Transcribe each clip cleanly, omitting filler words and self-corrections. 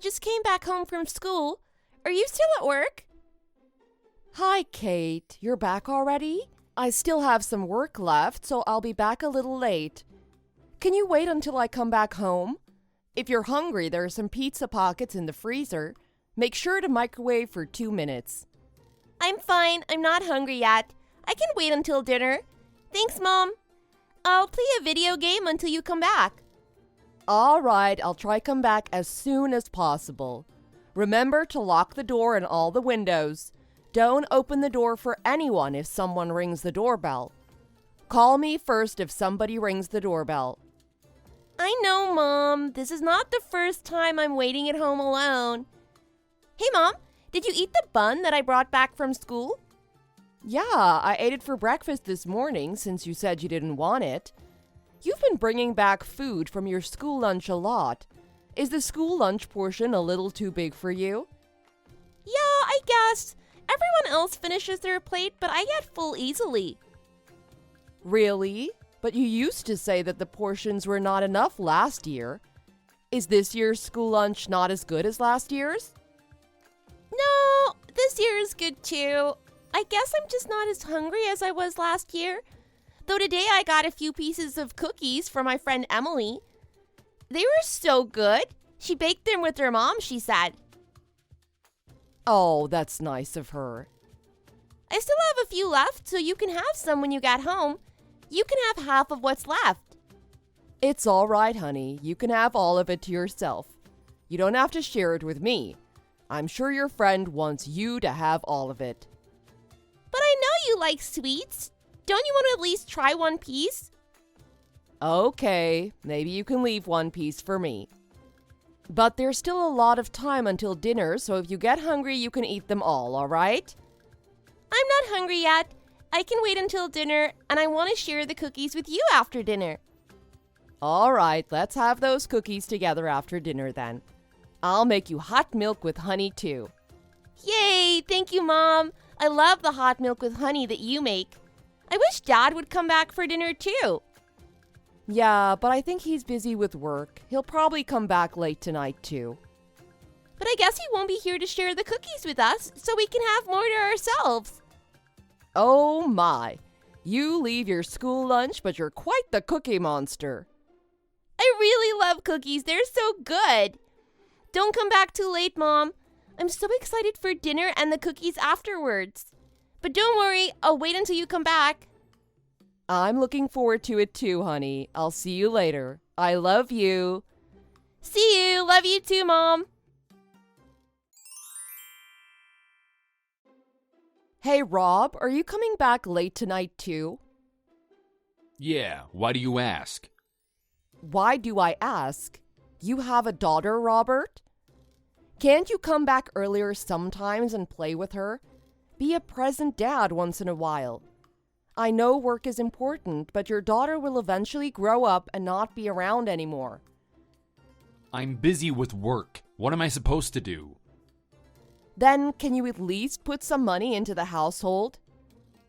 just came back home from school. Are you still at work? Hi, Kate. You're back already? I still have some work left, so I'll be back a little late. Can you wait until I come back home? If you're hungry, there are some pizza pockets in the freezer. Make sure to microwave for 2 minutes. I'm fine. I'm not hungry yet. I can wait until dinner. Thanks, Mom. I'll play a video game until you come back. All right, I'll try come back as soon as possible. Remember to lock the door and all the windows. Don't open the door for anyone if someone rings the doorbell. Call me first if somebody rings the doorbell. I know, Mom. This is not the first time I'm waiting at home alone. Hey, Mom, did you eat the bun that I brought back from school? Yeah, I ate it for breakfast this morning since you said you didn't want it. You've been bringing back food from your school lunch a lot. Is the school lunch portion a little too big for you? Yeah, I guess. Everyone else finishes their plate, but I get full easily. Really? But you used to say that the portions were not enough last year. Is this year's school lunch not as good as last year's? No, this year is good too. I guess I'm just not as hungry as I was last year. Though today I got a few pieces of cookies from my friend Emily. They were so good. She baked them with her mom, she said. Oh, that's nice of her. I still have a few left, so you can have some when you get home. You can have half of what's left. It's all right, honey. You can have all of it to yourself. You don't have to share it with me. I'm sure your friend wants you to have all of it. But I know you like sweets. Don't you want to at least try one piece? Okay, maybe you can leave one piece for me. But there's still a lot of time until dinner, so if you get hungry, you can eat them all right? I'm not hungry yet. I can wait until dinner, and I want to share the cookies with you after dinner. All right, let's have those cookies together after dinner then. I'll make you hot milk with honey too. Yay! Thank you, Mom. I love the hot milk with honey that you make. I wish Dad would come back for dinner too. Yeah, but I think he's busy with work. He'll probably come back late tonight too. But I guess he won't be here to share the cookies with us, so we can have more to ourselves. Oh my! You leave your school lunch, but you're quite the cookie monster. I really love cookies. They're so good. Don't come back too late, Mom. I'm so excited for dinner and the cookies afterwards. But don't worry, I'll wait until you come back. I'm looking forward to it too, honey. I'll see you later. I love you. See you. Love you too, Mom. Hey, Rob, are you coming back late tonight too? Yeah, why do you ask? Why do I ask? You have a daughter, Robert? Can't you come back earlier sometimes and play with her? Be a present dad once in a while. I know work is important, but your daughter will eventually grow up and not be around anymore. I'm busy with work. What am I supposed to do? Then can you at least put some money into the household?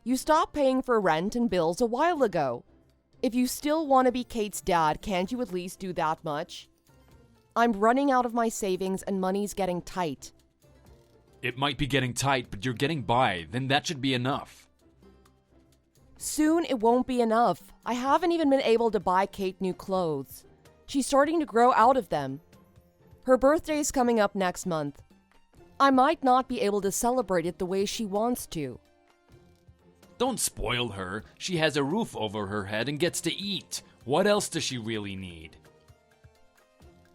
You stopped paying for rent and bills a while ago. If you still want to be Kate's dad, can't you at least do that much? I'm running out of my savings and money's getting tight. It might be getting tight, but you're getting by. Then that should be enough. Soon it won't be enough. I haven't even been able to buy Kate new clothes. She's starting to grow out of them. Her birthday is coming up next month. I might not be able to celebrate it the way she wants to. Don't spoil her. She has a roof over her head and gets to eat. What else does she really need?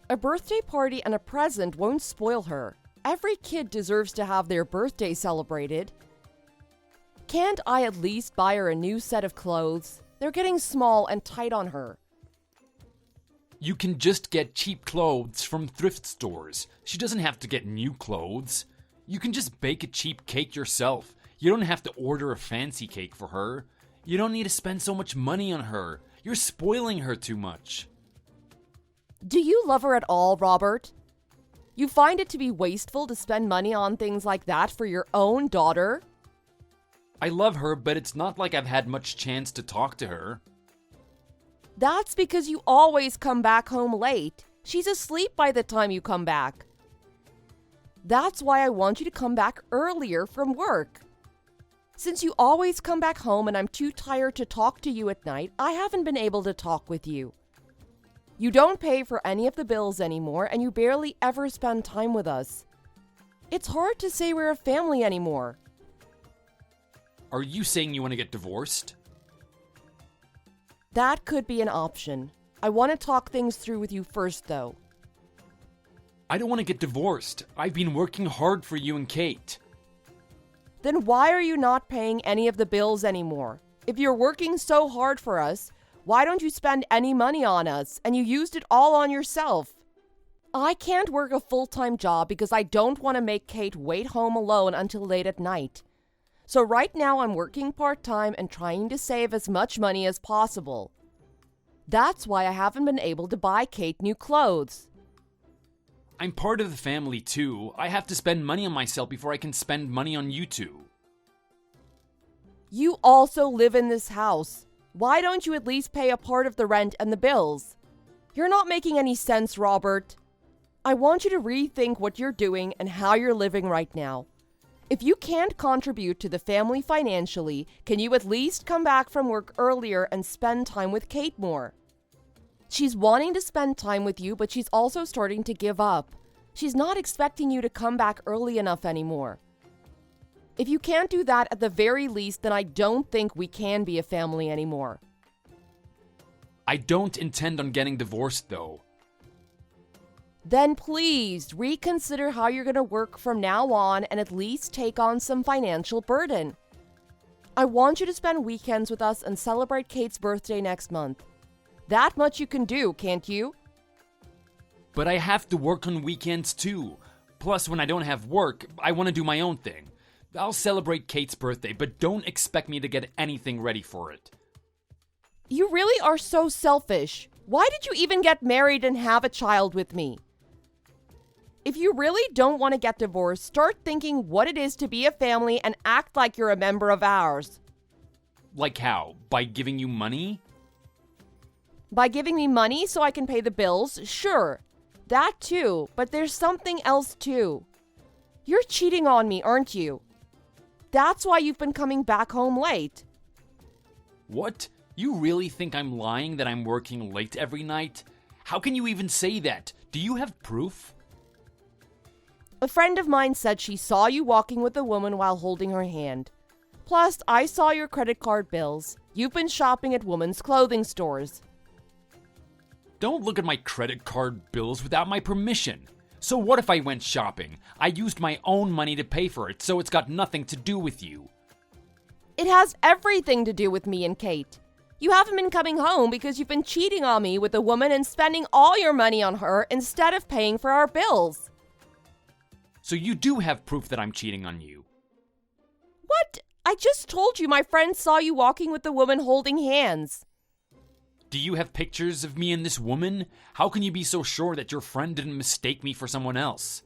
A birthday party and a present won't spoil her. Every kid deserves to have their birthday celebrated. Can't I at least buy her a new set of clothes? They're getting small and tight on her. You can just get cheap clothes from thrift stores. She doesn't have to get new clothes. You can just bake a cheap cake yourself. You don't have to order a fancy cake for her. You don't need to spend so much money on her. You're spoiling her too much. Do you love her at all, Robert? You find it to be wasteful to spend money on things like that for your own daughter? I love her, but it's not like I've had much chance to talk to her. That's because you always come back home late. She's asleep by the time you come back. That's why I want you to come back earlier from work. Since you always come back home and I'm too tired to talk to you at night, I haven't been able to talk with you. You don't pay for any of the bills anymore, and you barely ever spend time with us. It's hard to say we're a family anymore. Are you saying you want to get divorced? That could be an option. I want to talk things through with you first, though. I don't want to get divorced. I've been working hard for you and Kate. Then why are you not paying any of the bills anymore? If you're working so hard for us, why don't you spend any money on us and you used it all on yourself? I can't work a full-time job because I don't want to make Kate wait home alone until late at night. So right now I'm working part-time and trying to save as much money as possible. That's why I haven't been able to buy Kate new clothes. I'm part of the family too. I have to spend money on myself before I can spend money on you two. You also live in this house. Why don't you at least pay a part of the rent and the bills? You're not making any sense, Robert. I want you to rethink what you're doing and how you're living right now. If you can't contribute to the family financially, can you at least come back from work earlier and spend time with Kate more? She's wanting to spend time with you, but she's also starting to give up. She's not expecting you to come back early enough anymore. If you can't do that at the very least, then I don't think we can be a family anymore. I don't intend on getting divorced though. Then please reconsider how you're going to work from now on and at least take on some financial burden. I want you to spend weekends with us and celebrate Kate's birthday next month. That much you can do, can't you? But I have to work on weekends too. Plus, when I don't have work, I want to do my own thing. I'll celebrate Kate's birthday, but don't expect me to get anything ready for it. You really are so selfish. Why did you even get married and have a child with me? If you really don't want to get divorced, start thinking what it is to be a family and act like you're a member of ours. Like how? By giving you money? By giving me money so I can pay the bills? Sure, that too, but there's something else too. You're cheating on me, aren't you? That's why you've been coming back home late. What? You really think I'm lying that I'm working late every night? How can you even say that? Do you have proof? A friend of mine said she saw you walking with a woman while holding her hand. Plus, I saw your credit card bills. You've been shopping at women's clothing stores. Don't look at my credit card bills without my permission. So what if I went shopping? I used my own money to pay for it, so it's got nothing to do with you. It has everything to do with me and Kate. You haven't been coming home because you've been cheating on me with a woman and spending all your money on her instead of paying for our bills. So you do have proof that I'm cheating on you. What? I just told you my friend saw you walking with the woman holding hands. Do you have pictures of me and this woman? How can you be so sure that your friend didn't mistake me for someone else?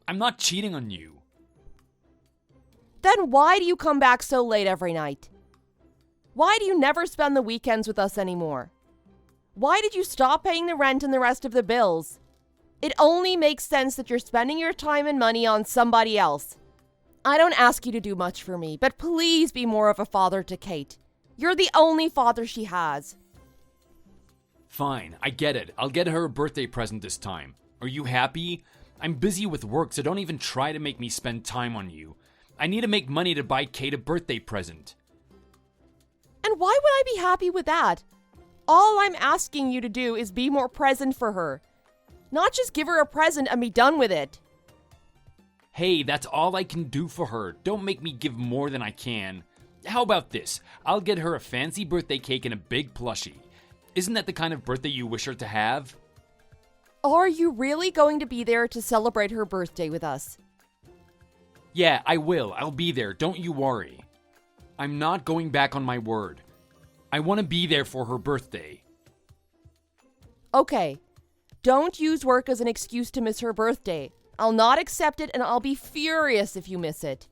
I'm not cheating on you. Then why do you come back so late every night? Why do you never spend the weekends with us anymore? Why did you stop paying the rent and the rest of the bills? It only makes sense that you're spending your time and money on somebody else. I don't ask you to do much for me, but please be more of a father to Kate. You're the only father she has. Fine, I get it. I'll get her a birthday present this time. Are you happy? I'm busy with work, so don't even try to make me spend time on you. I need to make money to buy Kate a birthday present. And why would I be happy with that? All I'm asking you to do is be more present for her. Not just give her a present and be done with it. Hey, that's all I can do for her. Don't make me give more than I can. How about this? I'll get her a fancy birthday cake and a big plushie. Isn't that the kind of birthday you wish her to have? Are you really going to be there to celebrate her birthday with us? Yeah, I will. I'll be there. Don't you worry. I'm not going back on my word. I want to be there for her birthday. Okay. Don't use work as an excuse to miss her birthday. I'll not accept it and I'll be furious if you miss it.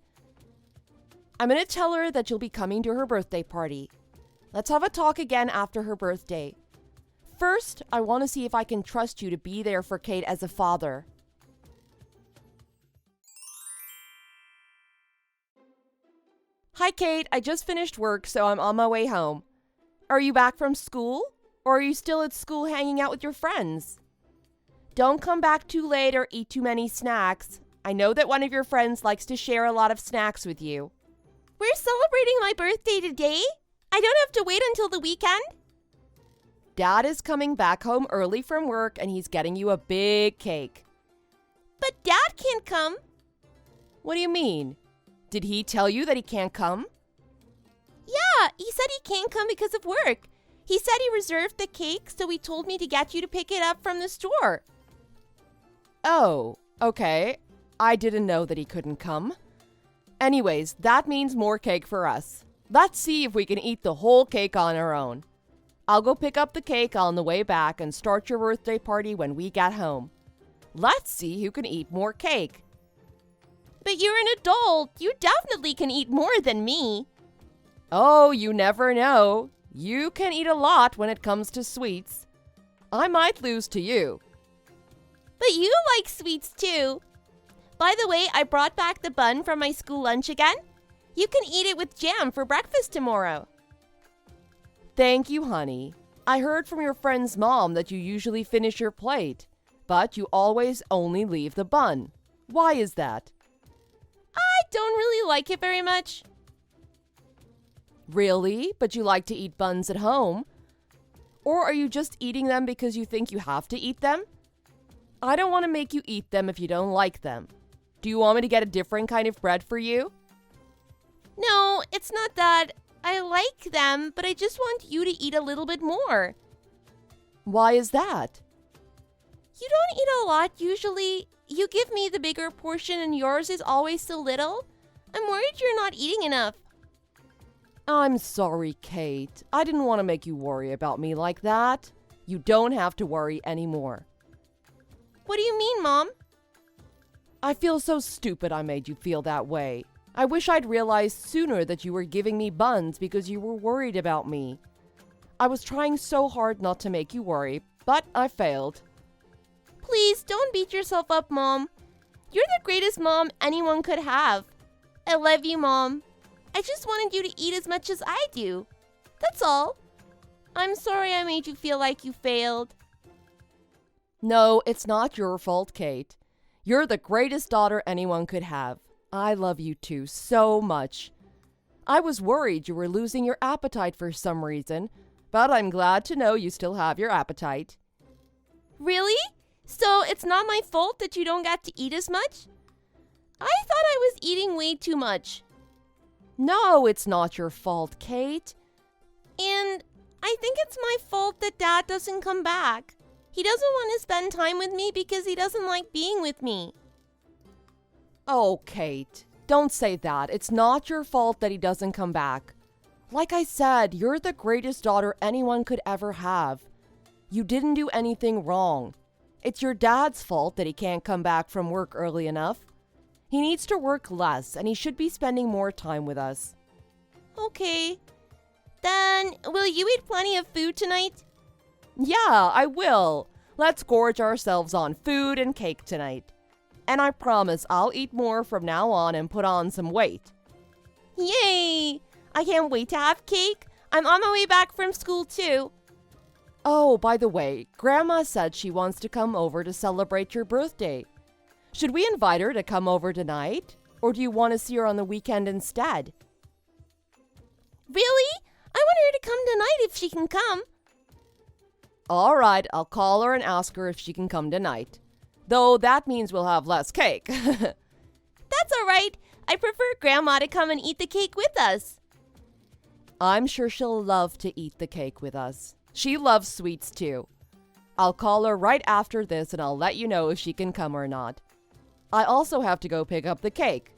I'm going to tell her that you'll be coming to her birthday party. Let's have a talk again after her birthday. First, I want to see if I can trust you to be there for Kate as a father. Hi, Kate. I just finished work, so I'm on my way home. Are you back from school? Or are you still at school hanging out with your friends? Don't come back too late or eat too many snacks. I know that one of your friends likes to share a lot of snacks with you. We're celebrating my birthday today? I don't have to wait until the weekend? Dad is coming back home early from work and he's getting you a big cake. But Dad can't come. What do you mean? Did he tell you that he can't come? Yeah, he said he can't come because of work. He said he reserved the cake, so he told me to get you to pick it up from the store. Oh, okay. I didn't know that he couldn't come. Anyways, that means more cake for us. Let's see if we can eat the whole cake on our own. I'll go pick up the cake on the way back and start your birthday party when we get home. Let's see who can eat more cake. But you're an adult. You definitely can eat more than me. Oh, you never know. You can eat a lot when it comes to sweets. I might lose to you. But you like sweets too. By the way, I brought back the bun from my school lunch again. You can eat it with jam for breakfast tomorrow. Thank you, honey. I heard from your friend's mom that you usually finish your plate, but you always only leave the bun. Why is that? I don't really like it very much. Really? But you like to eat buns at home? Or are you just eating them because you think you have to eat them? I don't want to make you eat them if you don't like them. Do you want me to get a different kind of bread for you? No, it's not that. I like them, but I just want you to eat a little bit more. Why is that? You don't eat a lot usually. You give me the bigger portion and yours is always so little. I'm worried you're not eating enough. I'm sorry, Kate. I didn't want to make you worry about me like that. You don't have to worry anymore. What do you mean, Mom? I feel so stupid I made you feel that way. I wish I'd realized sooner that you were giving me buns because you were worried about me. I was trying so hard not to make you worry, but I failed. Please don't beat yourself up, Mom. You're the greatest mom anyone could have. I love you, Mom. I just wanted you to eat as much as I do. That's all. I'm sorry I made you feel like you failed. No, it's not your fault, Kate. You're the greatest daughter anyone could have. I love you too so much. I was worried you were losing your appetite for some reason, but I'm glad to know you still have your appetite. Really? So it's not my fault that you don't get to eat as much? I thought I was eating way too much. No, it's not your fault, Kate. And I think it's my fault that Dad doesn't come back. He doesn't want to spend time with me because he doesn't like being with me. Oh, Kate, don't say that. It's not your fault that he doesn't come back. Like I said, you're the greatest daughter anyone could ever have. You didn't do anything wrong. It's your dad's fault that he can't come back from work early enough. He needs to work less, and he should be spending more time with us. Okay. Then, will you eat plenty of food tonight? Yeah, I will. Let's gorge ourselves on food and cake tonight. And I promise I'll eat more from now on and put on some weight. Yay! I can't wait to have cake. I'm on my way back from school too. Oh, by the way, Grandma said she wants to come over to celebrate your birthday. Should we invite her to come over tonight? Or do you want to see her on the weekend instead? Really? I want her to come tonight if she can come. All right, I'll call her and ask her if she can come tonight. Though that means we'll have less cake. That's all right. I prefer Grandma to come and eat the cake with us. I'm sure she'll love to eat the cake with us. She loves sweets too. I'll call her right after this and I'll let you know if she can come or not. I also have to go pick up the cake.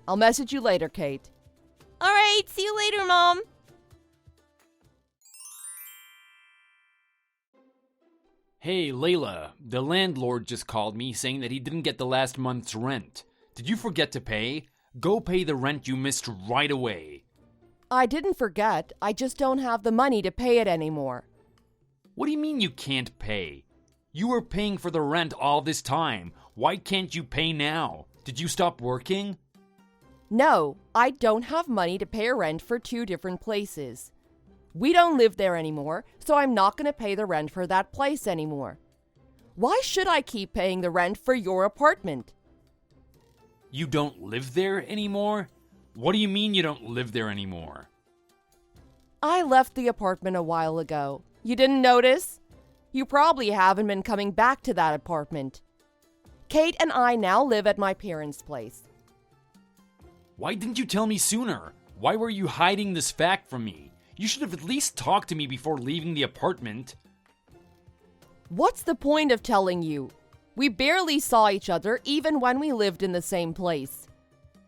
I'll message you later, Kate. All right, see you later, Mom. Hey, Layla, the landlord just called me saying that he didn't get the last month's rent. Did you forget to pay? Go pay the rent you missed right away. I didn't forget. I just don't have the money to pay it anymore. What do you mean you can't pay? You were paying for the rent all this time. Why can't you pay now? Did you stop working? No, I don't have money to pay rent for 2 different places. We don't live there anymore, so I'm not going to pay the rent for that place anymore. Why should I keep paying the rent for your apartment? You don't live there anymore? What do you mean you don't live there anymore? I left the apartment a while ago. You didn't notice? You probably haven't been coming back to that apartment. Kate and I now live at my parents' place. Why didn't you tell me sooner? Why were you hiding this fact from me? You should have at least talked to me before leaving the apartment. What's the point of telling you? We barely saw each other even when we lived in the same place.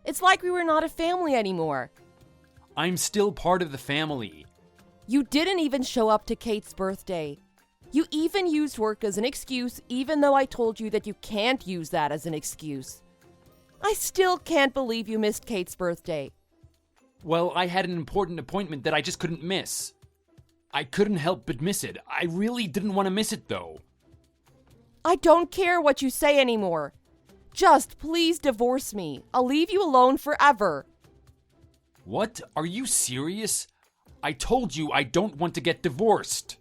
It's like we were not a family anymore. I'm still part of the family. You didn't even show up to Kate's birthday. You even used work as an excuse, even though I told you that you can't use that as an excuse. I still can't believe you missed Kate's birthday. Well, I had an important appointment that I just couldn't miss. I couldn't help but miss it. I really didn't want to miss it, though. I don't care what you say anymore. Just please divorce me. I'll leave you alone forever. What? Are you serious? I told you I don't want to get divorced.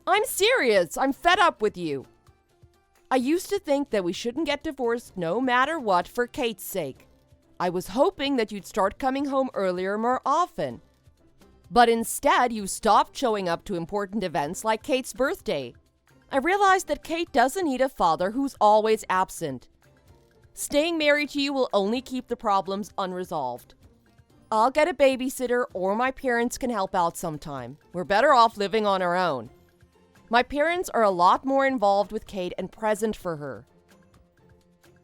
I'm serious. I'm fed up with you. I used to think that we shouldn't get divorced no matter what for Kate's sake. I was hoping that you'd start coming home earlier more often. But instead, you stopped showing up to important events like Kate's birthday. I realized that Kate doesn't need a father who's always absent. Staying married to you will only keep the problems unresolved. I'll get a babysitter or my parents can help out sometime. We're better off living on our own. My parents are a lot more involved with Kate and present for her.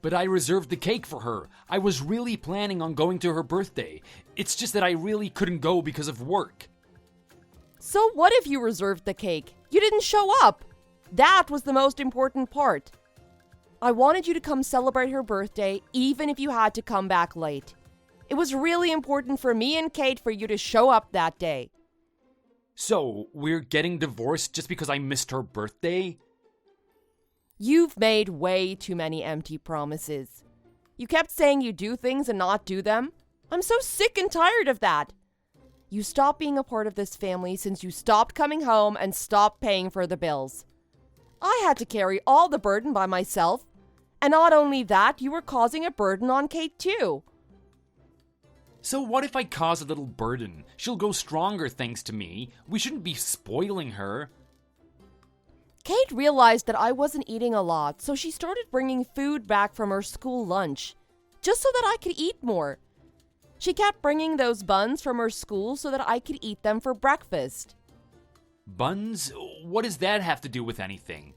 But I reserved the cake for her. I was really planning on going to her birthday. It's just that I really couldn't go because of work. So what if you reserved the cake? You didn't show up. That was the most important part. I wanted you to come celebrate her birthday, even if you had to come back late. It was really important for me and Kate for you to show up that day. So, we're getting divorced just because I missed her birthday? You've made way too many empty promises. You kept saying you do things and not do them. I'm so sick and tired of that. You stopped being a part of this family since you stopped coming home and stopped paying for the bills. I had to carry all the burden by myself. And not only that, you were causing a burden on Kate too. So what if I cause a little burden? She'll go stronger thanks to me. We shouldn't be spoiling her. Kate realized that I wasn't eating a lot, so she started bringing food back from her school lunch, just so that I could eat more. She kept bringing those buns from her school so that I could eat them for breakfast. Buns? What does that have to do with anything?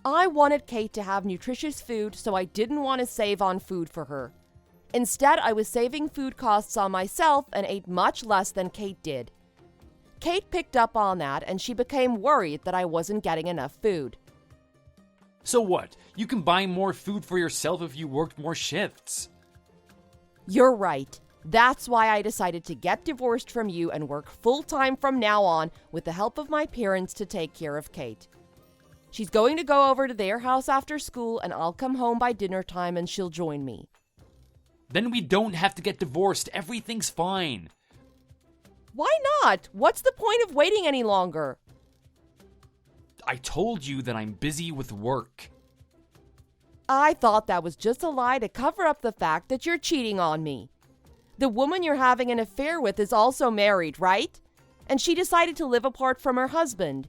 I wanted Kate to have nutritious food, so I didn't want to save on food for her. Instead, I was saving food costs on myself and ate much less than Kate did. Kate picked up on that and she became worried that I wasn't getting enough food. So what? You can buy more food for yourself if you worked more shifts. You're right. That's why I decided to get divorced from you and work full-time from now on with the help of my parents to take care of Kate. She's going to go over to their house after school and I'll come home by dinner time and she'll join me. Then we don't have to get divorced. Everything's fine. Why not? What's the point of waiting any longer? I told you that I'm busy with work. I thought that was just a lie to cover up the fact that you're cheating on me. The woman you're having an affair with is also married, right? And she decided to live apart from her husband.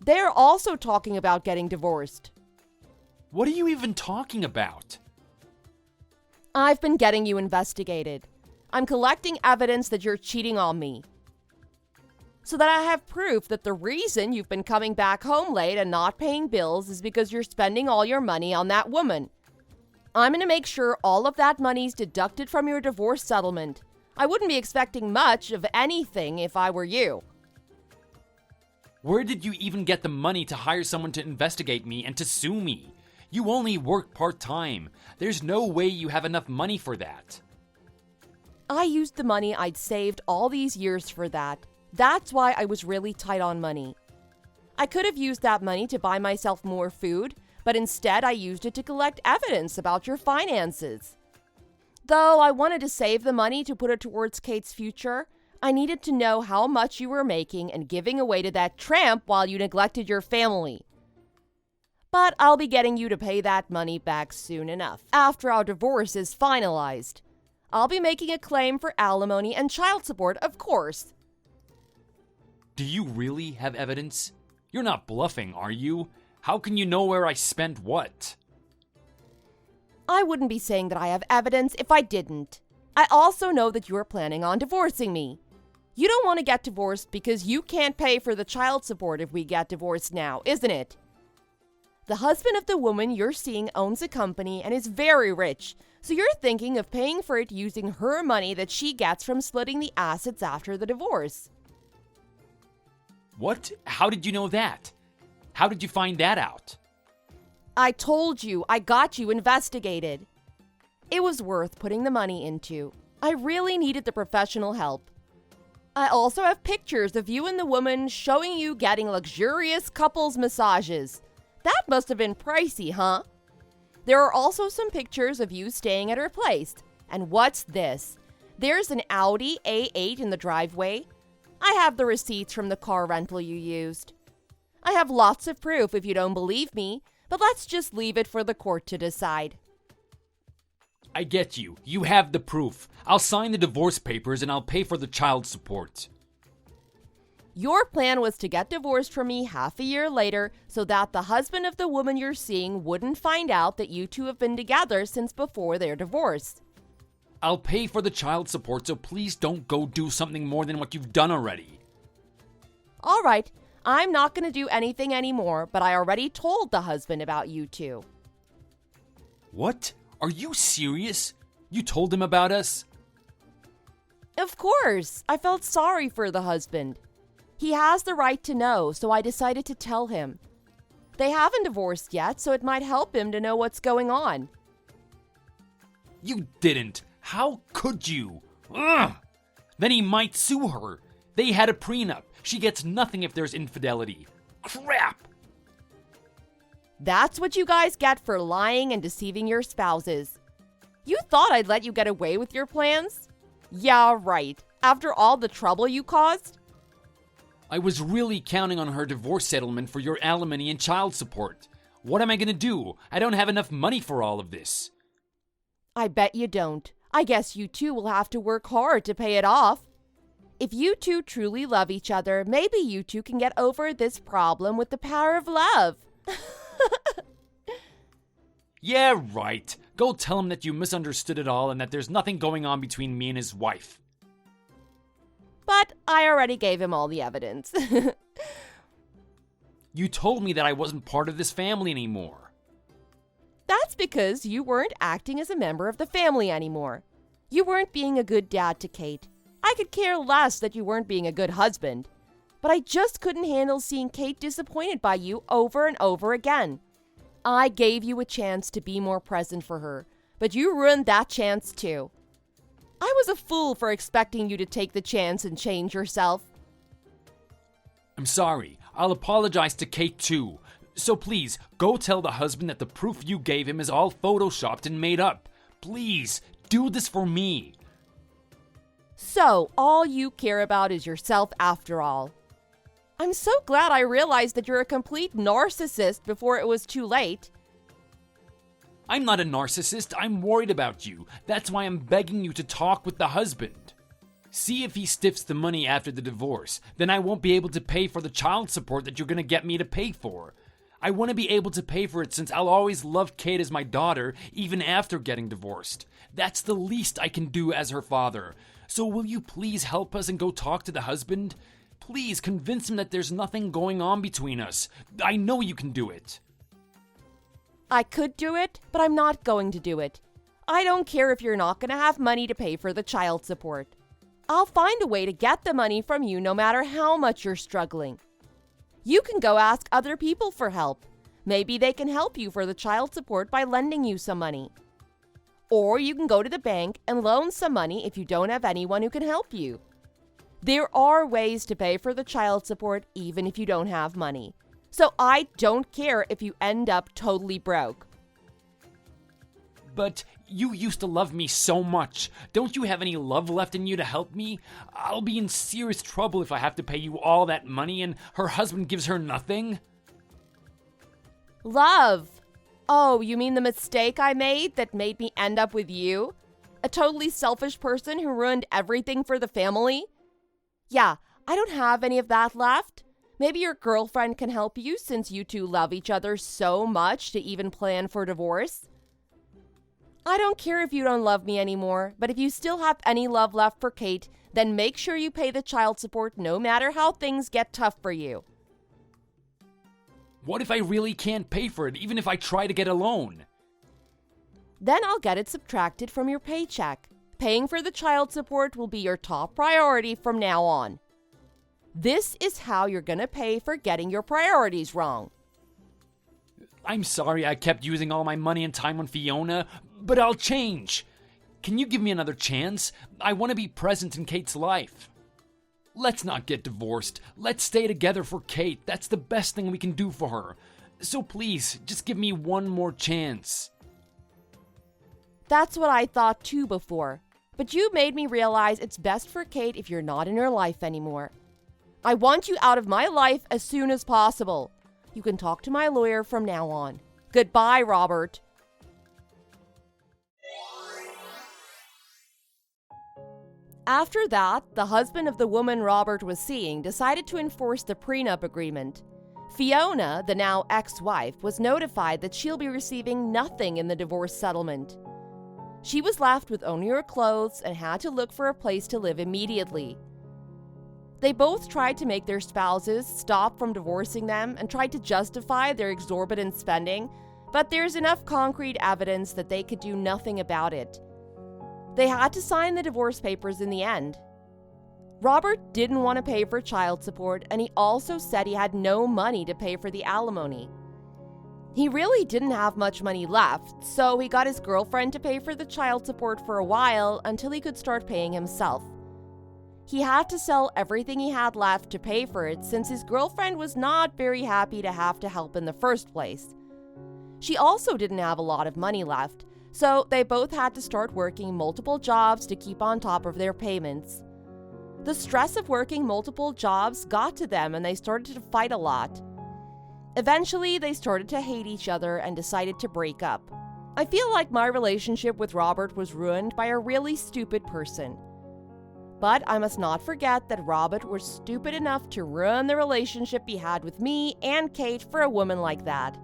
They're also talking about getting divorced. What are you even talking about? I've been getting you investigated. I'm collecting evidence that you're cheating on me. So that I have proof that the reason you've been coming back home late and not paying bills is because you're spending all your money on that woman. I'm going to make sure all of that money's deducted from your divorce settlement. I wouldn't be expecting much of anything if I were you. Where did you even get the money to hire someone to investigate me and to sue me? You only work part-time. There's no way you have enough money for that. I used the money I'd saved all these years for that. That's why I was really tight on money. I could have used that money to buy myself more food, but instead I used it to collect evidence about your finances. Though I wanted to save the money to put it towards Kate's future, I needed to know how much you were making and giving away to that tramp while you neglected your family. But I'll be getting you to pay that money back soon enough, after our divorce is finalized. I'll be making a claim for alimony and child support, of course. Do you really have evidence? You're not bluffing, are you? How can you know where I spent what? I wouldn't be saying that I have evidence if I didn't. I also know that you're planning on divorcing me. You don't want to get divorced because you can't pay for the child support if we get divorced now, isn't it? The husband of the woman you're seeing owns a company and is very rich, so you're thinking of paying for it using her money that she gets from splitting the assets after the divorce. What? How did you know that? How did you find that out? I told you, I got you investigated. It was worth putting the money into. I really needed the professional help. I also have pictures of you and the woman showing you getting luxurious couples massages. That must have been pricey, huh? There are also some pictures of you staying at her place. And what's this? There's an Audi A8 in the driveway. I have the receipts from the car rental you used. I have lots of proof if you don't believe me, but let's just leave it for the court to decide. I get you. You have the proof. I'll sign the divorce papers and I'll pay for the child support. Your plan was to get divorced from me half a year later so that the husband of the woman you're seeing wouldn't find out that you two have been together since before their divorce. I'll pay for the child support, so please don't go do something more than what you've done already. All right, I'm not going to do anything anymore, but I already told the husband about you two. What? Are you serious? You told him about us? Of course, I felt sorry for the husband. He has the right to know, so I decided to tell him. They haven't divorced yet, so it might help him to know what's going on. You didn't. How could you? Ugh! Then he might sue her. They had a prenup. She gets nothing if there's infidelity. Crap! That's what you guys get for lying and deceiving your spouses. You thought I'd let you get away with your plans? Yeah, right. After all the trouble you caused? I was really counting on her divorce settlement for your alimony and child support. What am I gonna do? I don't have enough money for all of this. I bet you don't. I guess you two will have to work hard to pay it off. If you two truly love each other, maybe you two can get over this problem with the power of love. Yeah, right. Go tell him that you misunderstood it all and that there's nothing going on between me and his wife. But I already gave him all the evidence. You told me that I wasn't part of this family anymore. That's because you weren't acting as a member of the family anymore. You weren't being a good dad to Kate. I could care less that you weren't being a good husband. But I just couldn't handle seeing Kate disappointed by you over and over again. I gave you a chance to be more present for her, but you ruined that chance too. I was a fool for expecting you to take the chance and change yourself. I'm sorry. I'll apologize to Kate too. So please, go tell the husband that the proof you gave him is all photoshopped and made up. Please, do this for me. So, all you care about is yourself after all. I'm so glad I realized that you're a complete narcissist before it was too late. I'm not a narcissist. I'm worried about you. That's why I'm begging you to talk with the husband. See if he stiffs the money after the divorce. Then I won't be able to pay for the child support that you're going to get me to pay for. I want to be able to pay for it since I'll always love Kate as my daughter, even after getting divorced. That's the least I can do as her father. So will you please help us and go talk to the husband? Please convince him that there's nothing going on between us. I know you can do it. I could do it, but I'm not going to do it. I don't care if you're not going to have money to pay for the child support. I'll find a way to get the money from you no matter how much you're struggling. You can go ask other people for help. Maybe they can help you for the child support by lending you some money. Or you can go to the bank and loan some money if you don't have anyone who can help you. There are ways to pay for the child support even if you don't have money. So I don't care if you end up totally broke. But You used to love me so much. Don't you have any love left in you to help me? I'll be in serious trouble if I have to pay you all that money and her husband gives her nothing. Love! Oh, you mean the mistake I made that made me end up with you? A totally selfish person who ruined everything for the family? Yeah, I don't have any of that left. Maybe your girlfriend can help you since you two love each other so much to even plan for divorce. I don't care if you don't love me anymore, but if you still have any love left for Kate, then make sure you pay the child support no matter how things get tough for you. What if I really can't pay for it, even if I try to get a loan? Then I'll get it subtracted from your paycheck. Paying for the child support will be your top priority from now on. This is how you're gonna pay for getting your priorities wrong. I'm sorry I kept using all my money and time on Fiona, but I'll change. Can you give me another chance? I want to be present in Kate's life. Let's not get divorced. Let's stay together for Kate. That's the best thing we can do for her. So please, just give me one more chance. That's what I thought too before, but you made me realize it's best for Kate if you're not in her life anymore. I want you out of my life as soon as possible. You can talk to my lawyer from now on. Goodbye, Robert. After that, the husband of the woman Robert was seeing decided to enforce the prenup agreement. Fiona, the now ex-wife, was notified that she'll be receiving nothing in the divorce settlement. She was left with only her clothes and had to look for a place to live immediately. They both tried to make their spouses stop from divorcing them and tried to justify their exorbitant spending, but there's enough concrete evidence that they could do nothing about it. They had to sign the divorce papers in the end. Robert didn't want to pay for child support, and he also said he had no money to pay for the alimony. He really didn't have much money left, so he got his girlfriend to pay for the child support for a while until he could start paying himself. He had to sell everything he had left to pay for it since his girlfriend was not very happy to have to help in the first place. She also didn't have a lot of money left, so they both had to start working multiple jobs to keep on top of their payments. The stress of working multiple jobs got to them and they started to fight a lot. Eventually, they started to hate each other and decided to break up. I feel like my relationship with Robert was ruined by a really stupid person. But I must not forget that Robert was stupid enough to ruin the relationship he had with me and Kate for a woman like that.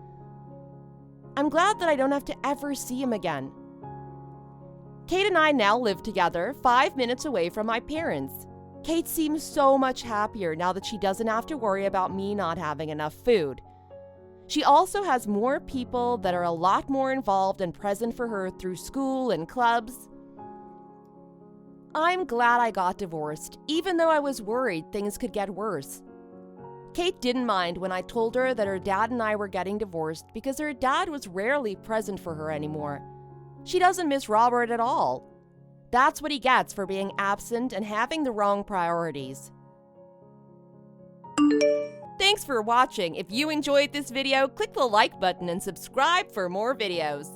I'm glad that I don't have to ever see him again. Kate and I now live together 5 minutes away from my parents. Kate seems so much happier now that she doesn't have to worry about me not having enough food. She also has more people that are a lot more involved and present for her through school and clubs. I'm glad I got divorced, even though I was worried things could get worse. Kate didn't mind when I told her that her dad and I were getting divorced because her dad was rarely present for her anymore. She doesn't miss Robert at all. That's what he gets for being absent and having the wrong priorities. Thanks for watching. If you enjoyed this video, click the like button and subscribe for more videos.